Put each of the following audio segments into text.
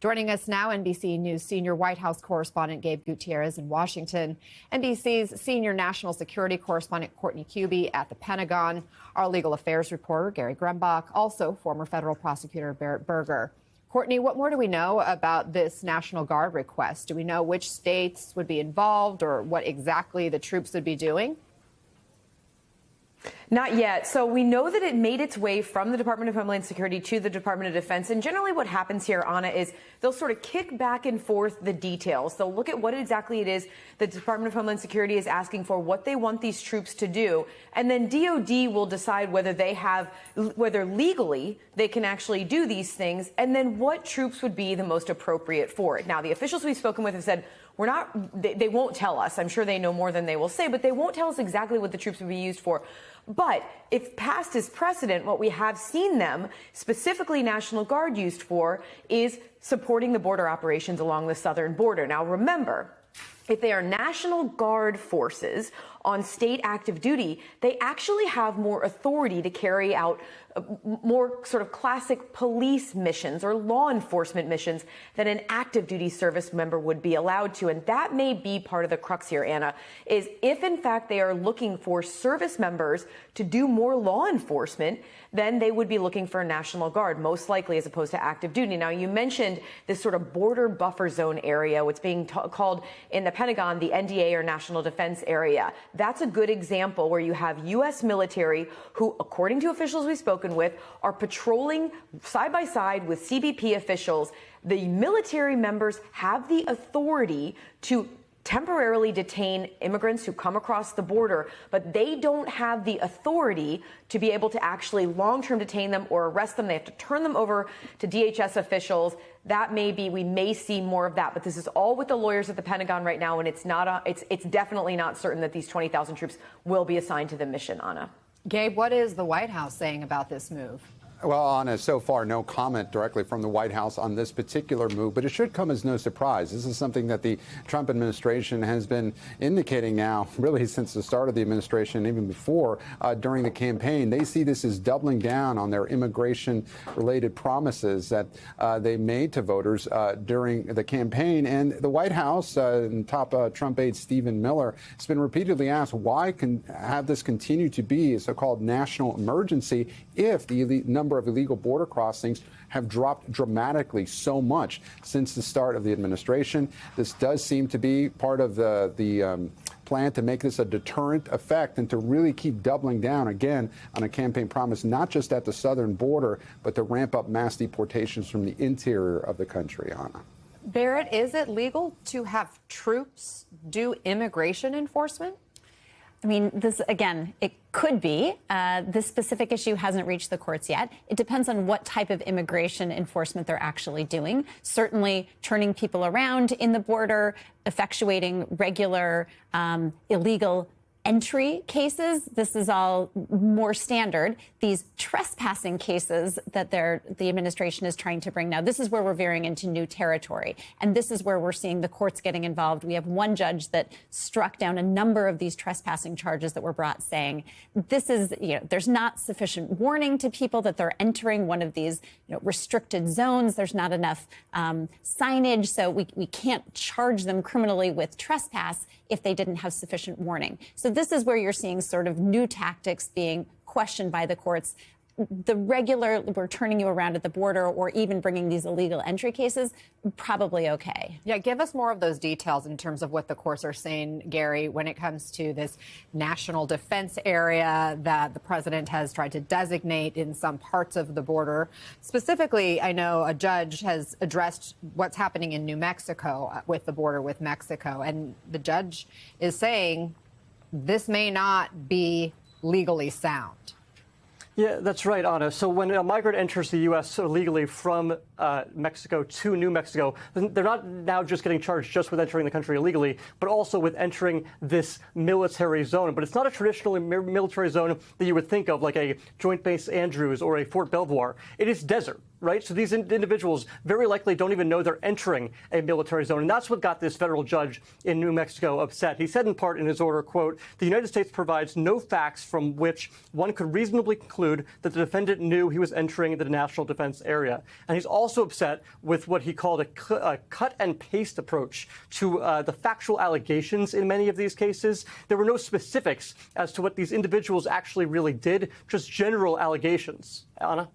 Joining us now, NBC News senior White House correspondent Gabe Gutierrez in Washington, NBC's senior national security correspondent Courtney Kube at the Pentagon, our legal affairs reporter Gary Grumbach, also former federal prosecutor Barrett Berger. Courtney, what more do we know about this National Guard request? Do we know which states would be involved or what exactly the troops would be doing? Not yet. So we know that it made its way from the Department of Homeland Security to the Department of Defense. And generally what happens here, Anna, is they'll sort of kick back and forth the details. They'll look at what exactly it is the Department of Homeland Security is asking for, what they want these troops to do. And then DOD will decide whether legally they can actually do these things, and then what troops would be the most appropriate for it. Now, the officials we've spoken with have said, they won't tell us. I'm sure they know more than they will say, but they won't tell us exactly what the troops would be used for. But if past is precedent, what we have seen them, specifically National Guard, used for is supporting the border operations along the southern border. Now, remember, if they are National Guard forces on state active duty, they actually have more authority to carry out more sort of classic police missions or law enforcement missions than an active duty service member would be allowed to. And that may be part of the crux here, Anna, is if in fact they are looking for service members to do more law enforcement, then they would be looking for a National Guard, most likely, as opposed to active duty. Now, you mentioned this sort of border buffer zone area, what's being called in the Pentagon the NDA or National Defense Area. That's a good example where you have U.S. military who, according to officials we've spoken with, are patrolling side by side with CBP officials. The military members have the authority to temporarily detain immigrants who come across the border, but they don't have the authority to be able to actually long-term detain them or arrest them. They have to turn them over to DHS officials. That may be, we may see more of that, but this is all with the lawyers at the Pentagon right now, and it's definitely not certain that these 20,000 troops will be assigned to the mission, Anna. Gabe, what is the White House saying about this move? Well, Anna, so far, no comment directly from the White House on this particular move, but it should come as no surprise. This is something that the Trump administration has been indicating now, really since the start of the administration, even before, during the campaign. They see this as doubling down on their immigration-related promises that they made to voters during the campaign. And the White House, and top Trump aide Stephen Miller, has been repeatedly asked why can have this continue to be a so-called national emergency if the number of illegal border crossings have dropped dramatically so much since the start of the administration. This does seem to be part of the plan to make this a deterrent effect and to really keep doubling down again on a campaign promise, not just at the southern border, but to ramp up mass deportations from the interior of the country, Anna. Barrett, is it legal to have troops do immigration enforcement? I mean, this, again, it could be. This specific issue hasn't reached the courts yet. It depends on what type of immigration enforcement they're actually doing. Certainly turning people around in the border, effectuating regular illegal entry cases. This is all more standard. These trespassing cases that the administration is trying to bring now, this is where we're veering into new territory. And this is where we're seeing the courts getting involved. We have one judge that struck down a number of these trespassing charges that were brought, saying this is, there's not sufficient warning to people that they're entering one of these, restricted zones. There's not enough signage. So we can't charge them criminally with trespass if they didn't have sufficient warning. So this is where you're seeing sort of new tactics being questioned by the courts. The regular, we're turning you around at the border or even bringing these illegal entry cases, probably okay. Yeah, give us more of those details in terms of what the courts are saying, Gary, when it comes to this national defense area that the president has tried to designate in some parts of the border. Specifically, I know a judge has addressed what's happening in New Mexico with the border with Mexico, and the judge is saying this may not be legally sound. Yeah, that's right, Anna. So when a migrant enters the U.S. illegally from Mexico to New Mexico, they're not now just getting charged just with entering the country illegally, but also with entering this military zone. But it's not a traditional military zone that you would think of, like a Joint Base Andrews or a Fort Belvoir. It is desert. right? So these individuals very likely don't even know they're entering a military zone. And that's what got this federal judge in New Mexico upset. He said in part in his order, quote, "The United States provides no facts from which one could reasonably conclude that the defendant knew he was entering the national defense area." And he's also upset with what he called a cut and paste approach to the factual allegations in many of these cases. There were no specifics as to what these individuals actually really did, just general allegations. Anna?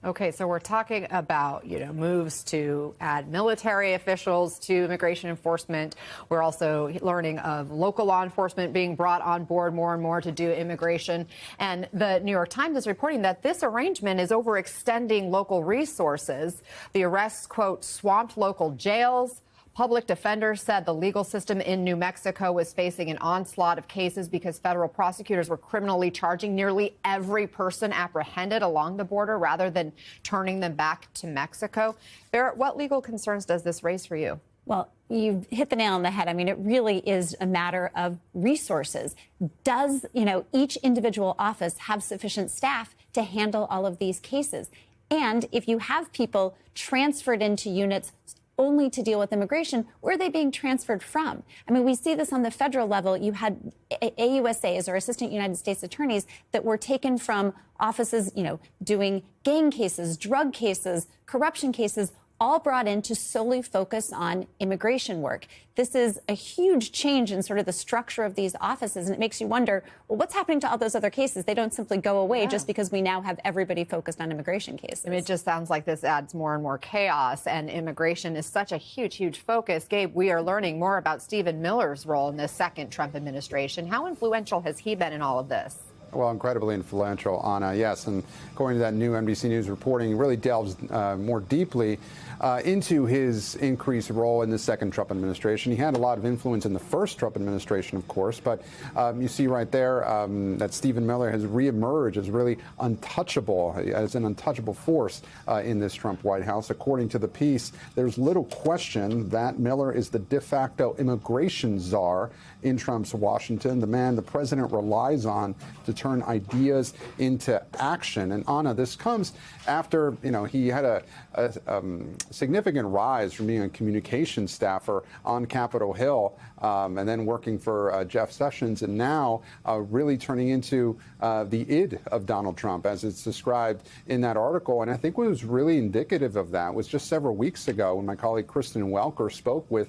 Okay, so we're talking about, moves to add military officials to immigration enforcement. We're also learning of local law enforcement being brought on board more and more to do immigration. And the New York Times is reporting that this arrangement is overextending local resources. The arrests, quote, swamped local jails. Public defenders said the legal system in New Mexico was facing an onslaught of cases because federal prosecutors were criminally charging nearly every person apprehended along the border rather than turning them back to Mexico. Barrett, what legal concerns does this raise for you? Well, you've hit the nail on the head. I mean, it really is a matter of resources. Does, each individual office have sufficient staff to handle all of these cases? And if you have people transferred into units only to deal with immigration, where are they being transferred from? I mean, we see this on the federal level. You had AUSAs, or Assistant United States Attorneys, that were taken from offices, doing gang cases, drug cases, corruption cases, all brought in to solely focus on immigration work. This is a huge change in sort of the structure of these offices, and it makes you wonder, well, what's happening to all those other cases? They don't simply go away just because we now have everybody focused on immigration cases. I mean, it just sounds like this adds more and more chaos, and immigration is such a huge, huge focus. Gabe, we are learning more about Stephen Miller's role in the second Trump administration. How influential has he been in all of this? Well, incredibly influential, Anna, yes. And according to that new NBC News reporting, really delves more deeply into his increased role in the second Trump administration. He had a lot of influence in the first Trump administration, of course, but you see right there that Stephen Miller has reemerged as really untouchable, as an untouchable force in this Trump White House. According to the piece, there's little question that Miller is the de facto immigration czar in Trump's Washington, the man the president relies on to turn ideas into action. And Anna, this comes after, he had a significant rise from being a communications staffer on Capitol Hill and then working for Jeff Sessions, and now really turning into the id of Donald Trump, as it's described in that article. And I think what was really indicative of that was just several weeks ago when my colleague Kristen Welker spoke with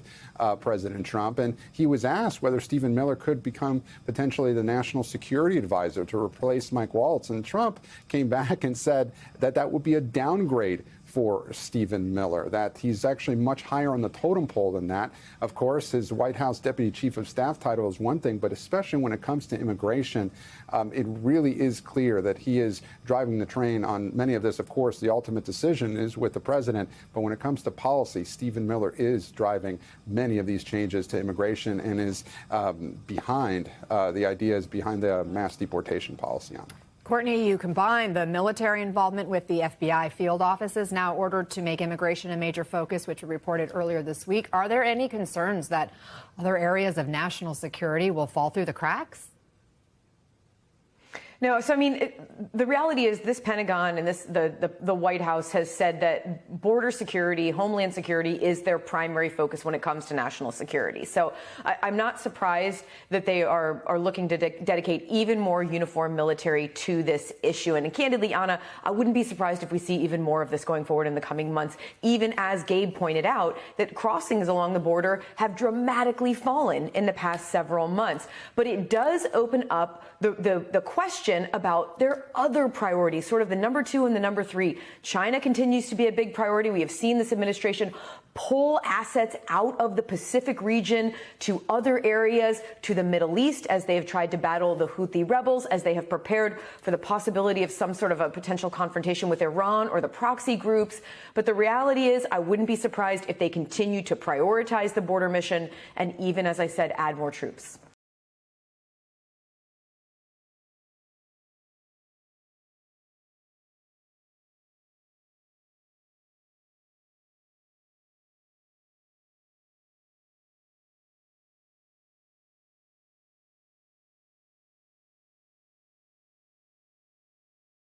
President Trump, and he was asked whether Stephen Miller could become potentially the national security advisor to replace Mike Waltz. And Trump came back and said that that would be a downgrade for Stephen Miller, that he's actually much higher on the totem pole than that. Of course, his White House Deputy Chief of Staff title is one thing, but especially when it comes to immigration, it really is clear that he is driving the train on many of this. Of course, the ultimate decision is with the president, but when it comes to policy, Stephen Miller is driving many of these changes to immigration and is behind the ideas behind the mass deportation policy on it. Courtney, you combine the military involvement with the FBI field offices now ordered to make immigration a major focus, which were reported earlier this week. Are there any concerns that other areas of national security will fall through the cracks? No, so I mean, the reality is this Pentagon and the White House has said that border security, homeland security is their primary focus when it comes to national security. So I'm not surprised that they are looking to dedicate even more uniformed military to this issue. And candidly, Anna, I wouldn't be surprised if we see even more of this going forward in the coming months, even as Gabe pointed out that crossings along the border have dramatically fallen in the past several months. But it does open up the question about their other priorities, sort of the number two and the number three. China continues to be a big priority. We have seen this administration pull assets out of the Pacific region to other areas, to the Middle East, as they have tried to battle the Houthi rebels, as they have prepared for the possibility of some sort of a potential confrontation with Iran or the proxy groups. But the reality is, I wouldn't be surprised if they continue to prioritize the border mission and even, as I said, add more troops.